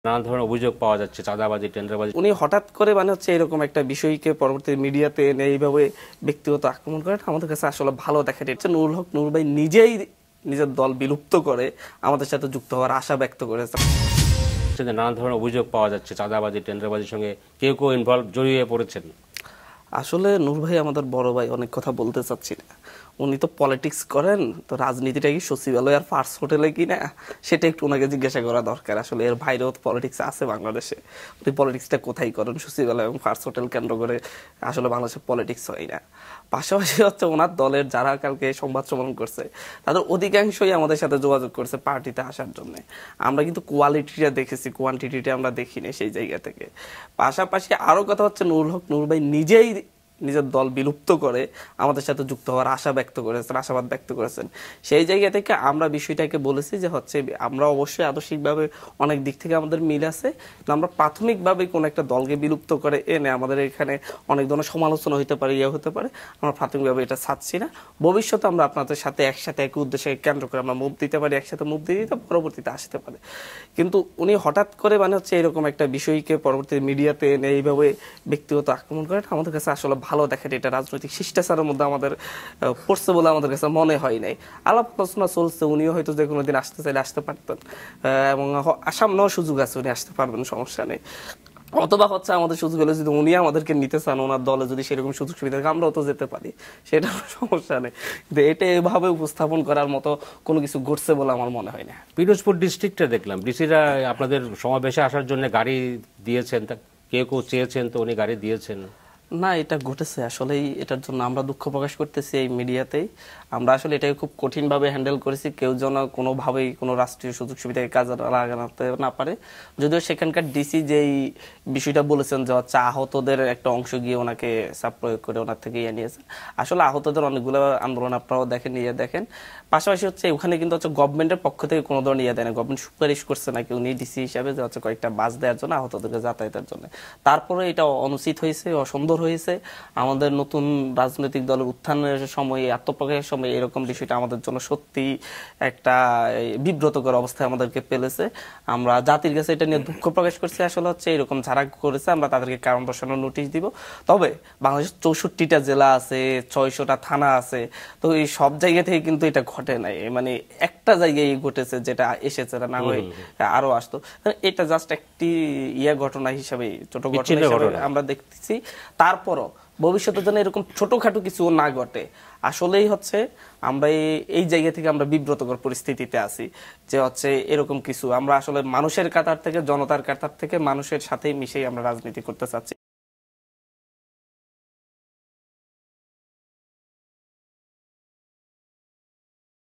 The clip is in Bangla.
নানা ধরনের অভিযোগ পাওয়া যাচ্ছে, চাঁদাবাজি, টেন্ডারবাজি। উনি হঠাৎ করে হচ্ছে এরকম একটা বিষয়কে পরবর্তী মিডিয়াতে এনে এইভাবে ব্যক্তিগত আক্রমণ করাটা আমাদের কাছে আসলে ভালো দেখা যাচ্ছে। নুরুল হক নূর ভাই নিজেই নিজের দল বিলুপ্ত করে আমাদের সাথে যুক্ত হওয়ার আশা ব্যক্ত করেছে। নানা ধরনের অভিযোগ পাওয়া যাচ্ছে, চাঁদাবাজি, টেন্ডারবাজির সঙ্গে কেউ কেউ ইনভলভ, জড়িয়ে পড়েছেন। আসলে নূর ভাই আমাদের বড় ভাই, অনেক কথা বলতে চাচ্ছি না। উনি তো পলিটিক্স করেন, তো রাজনীতিটা কি সচিবালয় আর ফার্স্ট হোটেলে কি না, সেটা একটু ওনাকে জিজ্ঞাসা করা দরকার। আসলে এর বাইরেও পলিটিক্স আছে বাংলাদেশে। উনি পলিটিক্সটা কোথায় করেন? সচিবালয় এবং ফার্স্ট হোটেল কেন্দ্র করে আসলে বাংলাদেশে পলিটিক্স হয় না। পাশাপাশি হচ্ছে ওনার দলের যারা কালকে সংবাদ সম্মেলন করছে, তাদের অধিকাংশই আমাদের সাথে যোগাযোগ করছে পার্টিতে আসার জন্য। আমরা কিন্তু কোয়ালিটিটা দেখেছি, কোয়ান্টিটিটা আমরা দেখিনি সেই জায়গা থেকে। পাশাপাশি আরো কথা হচ্ছে, নুরুল হক নূর ভাই নিজেই নিজের দল বিলুপ্ত করে আমাদের সাথে যুক্ত হওয়ার আশা ব্যক্ত করেছেন, আশাবাদ ব্যক্ত করেছেন। সেই জায়গা থেকে আমরা বিষয়টাকে বলেছি যে হচ্ছে আমরা অবশ্যই আদর্শিকভাবে অনেক দিক থেকে আমাদের মিল আছে, কিন্তু আমরা প্রাথমিকভাবে কোন একটা দলকে বিলুপ্ত করে এনে আমাদের এখানে অনেক ধরনের সমালোচনা হতে পারে, ইয়ে হতে পারে। আমরা প্রাথমিকভাবে এটা চাচ্ছি না। ভবিষ্যতে আমরা আপনাদের সাথে একসাথে এক উদ্দেশ্যে কেন্দ্র করে আমরা মুভ দিতে পারি, একসাথে মুভ দিয়ে দিতে পরবর্তীতে আসতে পারে। কিন্তু উনি হঠাৎ করে হচ্ছে এরকম একটা বিষয়কে পরবর্তী মিডিয়াতে এনে এইভাবে ব্যক্তিগত আক্রমণ করাটা আমাদের কাছে আসলে ভালো দেখেন। এটা রাজনৈতিক শিষ্টাচারের মধ্যে আমাদের পড়ছে বলে আমাদের কাছে মনে হয় নাই। আলাপ আলোচনা চলছে, উনিও হয়তো যে কোনো দিন আসতে চাইলে আসতে পারতেন, এবং সামনেও সুযোগ আছে, উনি আসতে পারবেন, সমস্যা নেই। অথবা হচ্ছে আমাদের সুযোগ হলে যদি উনি আমাদেরকে নিতে চান, ওনার দলে যদি সেরকম সুযোগ সুবিধা থাকে, আমরাও তো যেতে পারি, সেটা সমস্যা নেই। কিন্তু এটা এভাবে উপস্থাপন করার মতো কোনো কিছু ঘটছে বলে আমার মনে হয় না। পিরোজপুর ডিস্ট্রিক্টে দেখলাম ডিসিরা আপনাদের সমাবেশে আসার জন্য গাড়ি দিয়েছেন, কেউ কেউ চেয়েছেন তো উনি গাড়ি দিয়েছেন। না, এটা ঘটেছে। আসলেই এটার জন্য আমরা দুঃখ প্রকাশ করতেছি এই মিডিয়াতেই। আমরা আসলে এটাকে খুব কঠিনভাবে হ্যান্ডেল করেছি, কেউ যেন কোনোভাবেই কোনো রাষ্ট্রীয় সুযোগ সুবিধাকে কাজে লাগাতে না পারে। যদিও সেখানকার ডিসি যেই বিষয়টা বলেছেন যে হচ্ছে আহতদের একটা অংশ গিয়ে ওনাকে চাপ প্রয়োগ করে ওনার থেকে ইয়ে নিয়েছেন। আসলে আহতদের অনেকগুলো আন্দোলন আপনারাও দেখেন, ইয়ে দেখেন। পাশাপাশি হচ্ছে ওখানে কিন্তু হচ্ছে গভর্নমেন্টের পক্ষ থেকে কোনো ধরনের ইয়ে দেয় না। গভর্নমেন্ট সুপারিশ করছে নাকি উনি ডিসি হিসাবে যে হচ্ছে কয়েকটা বাস দেওয়ার জন্য আহতদেরকে যাতায়াতের জন্য। তারপরে এটা অনুচিত হয়েছে, অসুন্দর হয়েছে। আমাদের নতুন রাজনৈতিক দলের উত্থানের সময়, আত্মপ্রকাশের সময় এরকম বিষয়টা আমাদের জন্য সত্যি একটা বিব্রতকর অবস্থায় আমাদেরকে ফেলেছে। আমরা জাতির কাছে এটা নিয়ে দুঃখ প্রকাশ করছি। আসলে হচ্ছে এরকম যারা করেছে আমরা তাদেরকে কারণ দর্শানোর নোটিশ দিব। তবে বাংলাদেশের 64টা জেলা আছে, 600টা থানা আছে, তো এই সব জায়গা থেকে কিন্তু এটা ঘটে নাই। একটা জায়গায় ঘটেছে যেটা এসেছে, না হয় আরো আসতো। এটা জাস্ট একটি ঘটনা হিসাবে, ছোট ঘটনা হিসাবে আমরা দেখতেছি। তারপরও ভবিষ্যতে যেন এরকম ছোটখাটো কিছু না ঘটে। আসলেই হচ্ছে আমরা এই জায়গা থেকে আমরা বিব্রতকর পরিস্থিতিতে আছি যে হচ্ছে এরকম কিছু আমরা আসলে মানুষের কাতার থেকে, জনতার কাতার থেকে মানুষের সাথেই মিশেই আমরা রাজনীতি করতে চাচ্ছি।